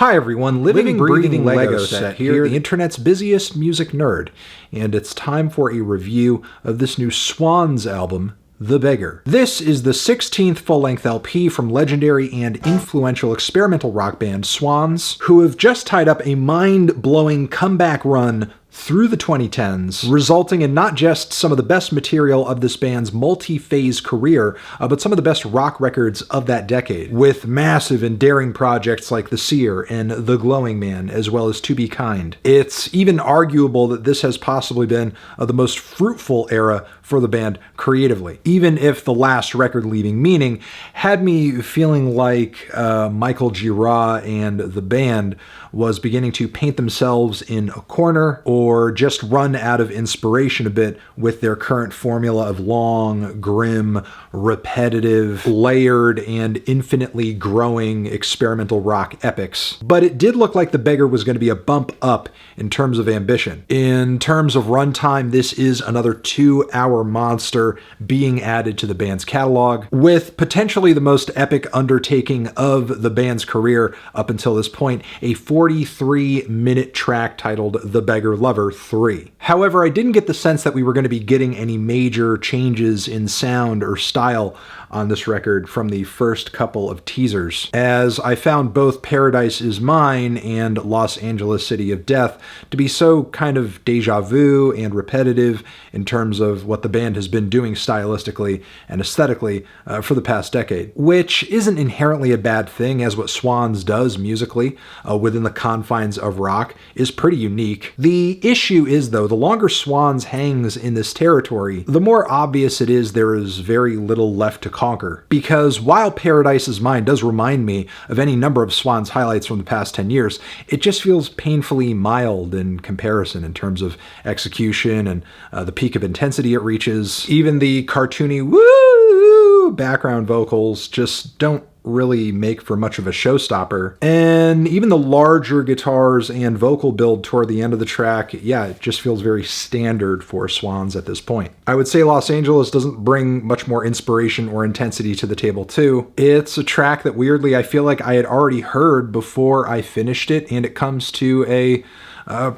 Hi everyone, Living Breathing Lego set here, the internet's busiest music nerd, and it's time for a review of this new Swans album, The Beggar. This is the 16th full-length LP from legendary and influential experimental rock band Swans, who have just tied up a mind-blowing comeback run through the 2010s, resulting in not just some of the best material of this band's multi-phase career, but some of the best rock records of that decade, with massive and daring projects like The Seer and The Glowing Man, as well as To Be Kind. It's even arguable that this has possibly been the most fruitful era for the band creatively, even if the last record, Leaving Meaning, had me feeling like Michael Gira and the band was beginning to paint themselves in a corner or just run out of inspiration a bit with their current formula of long, grim, repetitive, layered, and infinitely growing experimental rock epics. But it did look like The Beggar was going to be a bump up in terms of ambition. In terms of runtime, this is another 2-hour monster being added to the band's catalog, with potentially the most epic undertaking of the band's career up until this point, a 43-minute track titled The Beggar Lover 3. However, I didn't get the sense that we were going to be getting any major changes in sound or style on this record from the first couple of teasers, as I found both Paradise Is Mine and Los Angeles City of Death to be so kind of deja vu and repetitive in terms of what the band has been doing stylistically and aesthetically for the past decade, which isn't inherently a bad thing, as what Swans does musically within the confines of rock is pretty unique. The issue is, though, the longer Swans hangs in this territory, the more obvious it is there is very little left to conquer. Because while Paradise Is Mine does remind me of any number of Swans highlights from the past 10 years, it just feels painfully mild in comparison in terms of execution and the peak of intensity it reaches. Even the cartoony woo background vocals just don't really make for much of a showstopper. And even the larger guitars and vocal build toward the end of the track, yeah, it just feels very standard for Swans at this point. I would say Los Angeles doesn't bring much more inspiration or intensity to the table too. It's a track that weirdly I feel like I had already heard before I finished it, and it comes to a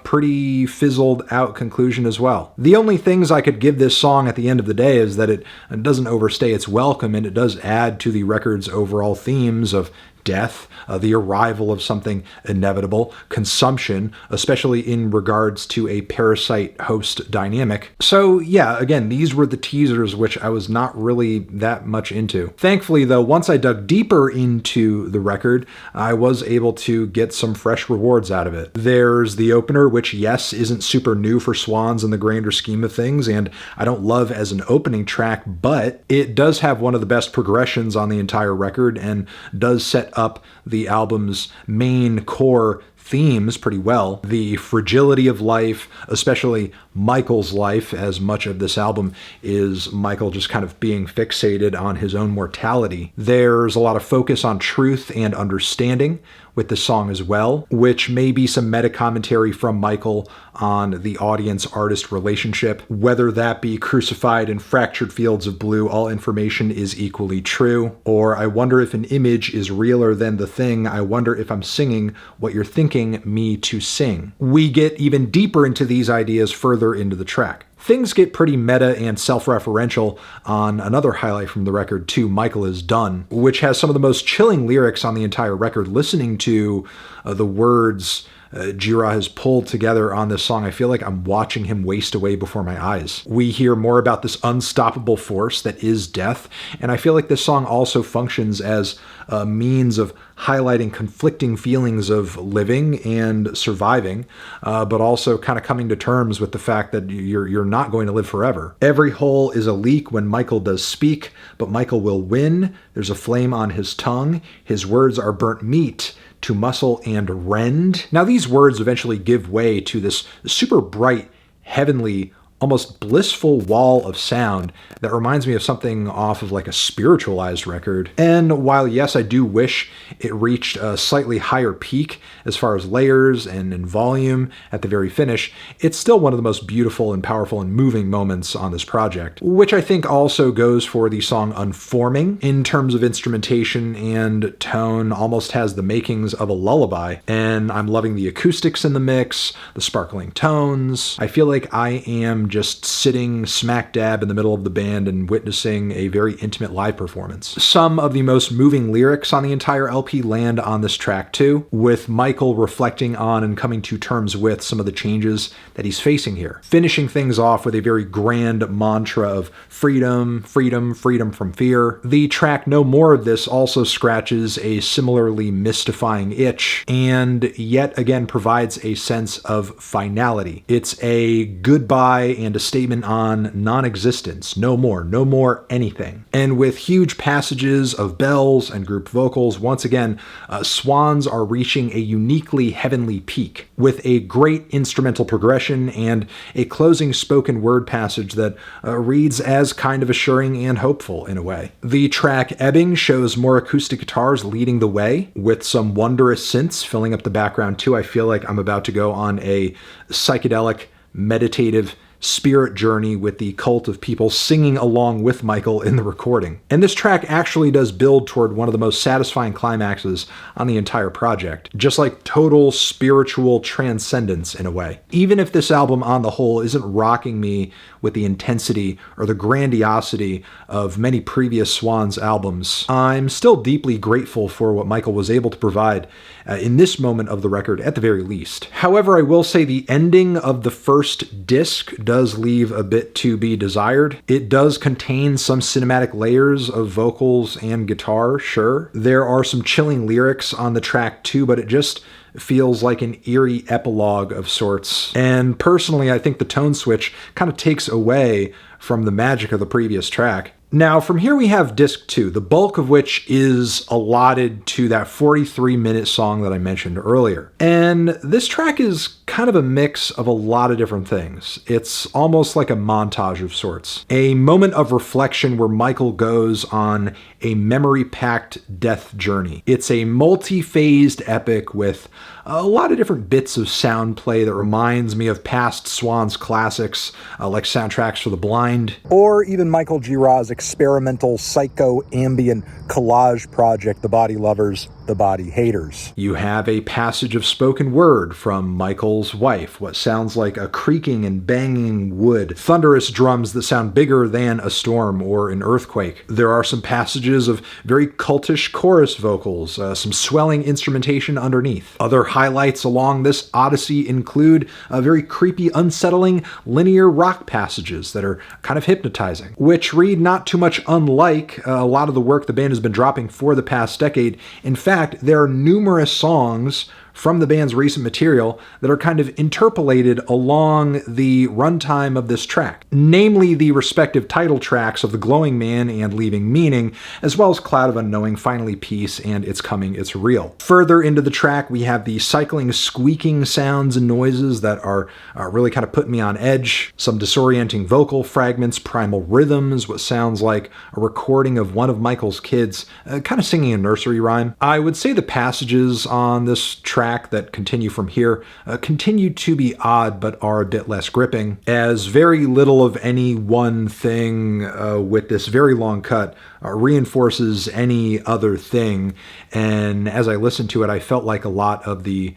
pretty fizzled out conclusion as well. The only things I could give this song at the end of the day is that it doesn't overstay its welcome, and it does add to the record's overall themes of death, the arrival of something inevitable, consumption, especially in regards to a parasite-host dynamic. So yeah, again, these were the teasers, which I was not really that much into. Thankfully, though, once I dug deeper into the record, I was able to get some fresh rewards out of it. There's the opener, which, yes, isn't super new for Swans in the grander scheme of things, and I don't love as an opening track, but it does have one of the best progressions on the entire record and does set up the album's main core themes pretty well. The fragility of life, especially Michael's life, as much of this album is Michael just kind of being fixated on his own mortality. There's a lot of focus on truth and understanding with the song as well, which may be some meta commentary from Michael on the audience-artist relationship. Whether that be crucified in fractured fields of blue, all information is equally true. Or I wonder if an image is realer than the thing. I wonder if I'm singing what you're thinking me to sing. We get even deeper into these ideas further into the track. Things get pretty meta and self-referential on another highlight from the record, too, Michael Is Done, which has some of the most chilling lyrics on the entire record. Listening to the words Gira has pulled together on this song, I feel like I'm watching him waste away before my eyes. We hear more about this unstoppable force that is death, and I feel like this song also functions as a means of highlighting conflicting feelings of living and surviving, but also kind of coming to terms with the fact that you're not going to live forever. Every hole is a leak when Michael does speak, but Michael will win. There's a flame on his tongue. His words are burnt meat to muscle and rend. Now, these words eventually give way to this super bright, heavenly almost blissful wall of sound that reminds me of something off of like a spiritualized record. And while yes, I do wish it reached a slightly higher peak as far as layers and in volume at the very finish, it's still one of the most beautiful and powerful and moving moments on this project, which I think also goes for the song Unforming. In terms of instrumentation and tone, almost has the makings of a lullaby, and I'm loving the acoustics in the mix, the sparkling tones. I feel like I am just sitting smack dab in the middle of the band and witnessing a very intimate live performance. Some of the most moving lyrics on the entire LP land on this track too, with Michael reflecting on and coming to terms with some of the changes that he's facing here. Finishing things off with a very grand mantra of freedom, freedom, freedom from fear. The track No More of This also scratches a similarly mystifying itch, and yet again provides a sense of finality. It's a goodbye and a statement on non-existence. No more anything. And with huge passages of bells and group vocals, once again, Swans are reaching a uniquely heavenly peak with a great instrumental progression and a closing spoken word passage that reads as kind of assuring and hopeful in a way. The track Ebbing shows more acoustic guitars leading the way with some wondrous synths filling up the background too. I feel like I'm about to go on a psychedelic, meditative spirit journey with the cult of people singing along with Michael in the recording. And this track actually does build toward one of the most satisfying climaxes on the entire project, just like total spiritual transcendence in a way. Even if this album on the whole isn't rocking me with the intensity or the grandiosity of many previous Swans albums, I'm still deeply grateful for what Michael was able to provide in this moment of the record at the very least. However, I will say the ending of the first disc does leave a bit to be desired. It does contain some cinematic layers of vocals and guitar, sure. There are some chilling lyrics on the track too, but it just feels like an eerie epilogue of sorts. And personally, I think the tone switch kind of takes away from the magic of the previous track. Now, from here we have disc 2, the bulk of which is allotted to that 43-minute song that I mentioned earlier. And this track is kind of a mix of a lot of different things. It's almost like a montage of sorts. A moment of reflection where Michael goes on a memory-packed death journey. It's a multi-phased epic with a lot of different bits of sound play that reminds me of past Swans classics, like soundtracks for the blind, or even Michael Gira's experimental psycho-ambient collage project, The Body Lovers, The Body Haters. You have a passage of spoken word from Michael's wife, what sounds like a creaking and banging wood, thunderous drums that sound bigger than a storm or an earthquake. There are some passages of very cultish chorus vocals, some swelling instrumentation underneath. Other highlights along this odyssey include very creepy, unsettling, linear rock passages that are kind of hypnotizing, which read not too much unlike a lot of the work the band has been dropping for the past decade. In fact, there are numerous songs from the band's recent material that are kind of interpolated along the runtime of this track, namely the respective title tracks of The Glowing Man and Leaving Meaning, as well as Cloud of Unknowing, Finally Peace, and It's Coming, It's Real. Further into the track, we have the cycling, squeaking sounds and noises that are really kind of putting me on edge, some disorienting vocal fragments, primal rhythms, what sounds like a recording of one of Michael's kids kind of singing a nursery rhyme. I would say the passages on this track that continue from here continue to be odd but are a bit less gripping, as very little of any one thing with this very long cut reinforces any other thing. And as I listened to it, I felt like a lot of the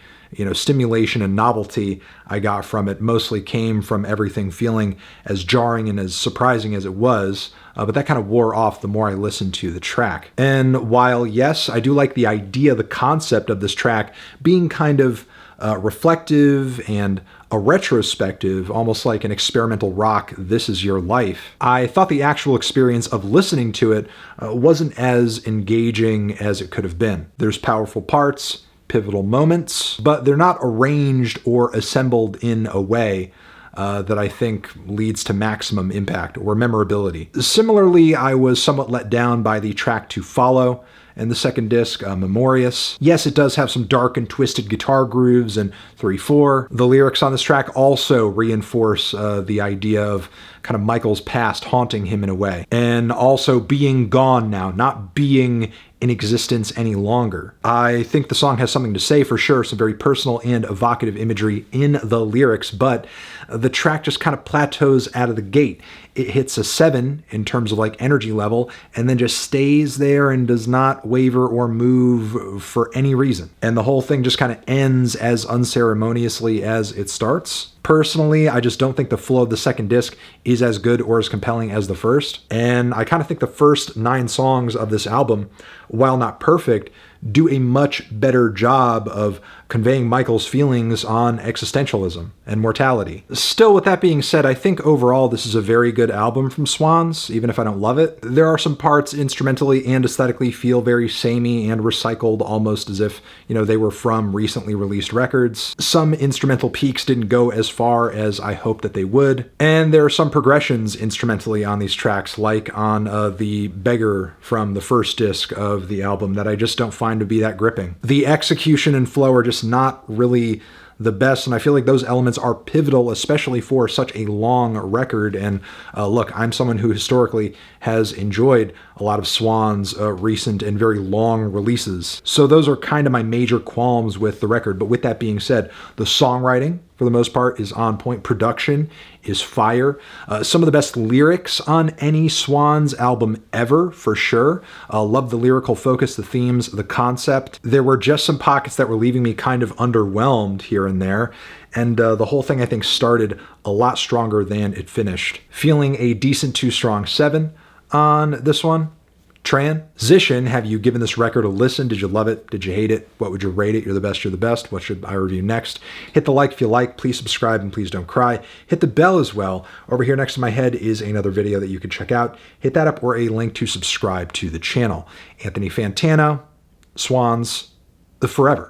stimulation and novelty I got from it mostly came from everything feeling as jarring and as surprising as it was, but that kind of wore off the more I listened to the track. And while, yes, I do like the idea, the concept of this track being kind of reflective and a retrospective, almost like an experimental rock, This Is Your Life, I thought the actual experience of listening to it wasn't as engaging as it could have been. There's powerful parts, pivotal moments, but they're not arranged or assembled in a way that I think leads to maximum impact or memorability. Similarly, I was somewhat let down by the track To Follow, and the second disc, Memorious. Yes, it does have some dark and twisted guitar grooves in 3/4. The lyrics on this track also reinforce the idea of kind of Michael's past haunting him in a way, and also being gone now, not being in existence any longer. I think the song has something to say for sure, some very personal and evocative imagery in the lyrics, but the track just kind of plateaus out of the gate. It hits a 7 in terms of like energy level, and then just stays there and does not waver or move for any reason. And the whole thing just kind of ends as unceremoniously as it starts. Personally, I just don't think the flow of the second disc is as good or as compelling as the first. And I kind of think the first 9 songs of this album, while not perfect, do a much better job of conveying Michael's feelings on existentialism and mortality. Still, with that being said, I think overall this is a very good album from Swans, even if I don't love it. There are some parts instrumentally and aesthetically feel very samey and recycled, almost as if, you know, they were from recently released records. Some instrumental peaks didn't go as far as I hoped that they would. And there are some progressions instrumentally on these tracks, like on the Beggar from the first disc of the album, that I just don't find to be that gripping. The execution and flow are just not really the best, and I feel like those elements are pivotal, especially for such a long record. And look, I'm someone who historically has enjoyed a lot of Swans' recent and very long releases, so those are kind of my major qualms with the record. But with that being said, the songwriting, for the most part, is on point. Production is fire. Some of the best lyrics on any Swans album ever, for sure. Love the lyrical focus, the themes, the concept. There were just some pockets that were leaving me kind of underwhelmed here and there, and the whole thing, I think, started a lot stronger than it finished. Feeling a decent to strong 7 on this one. Transition, have you given this record a listen? Did you love it? Did you hate it? What would you rate it? You're the best, you're the best. What should I review next? Hit the like if you like. Please subscribe and please don't cry. Hit the bell as well. Over here next to my head is another video that you can check out. Hit that up, or a link to subscribe to the channel. Anthony Fantano, Swans, the Forever.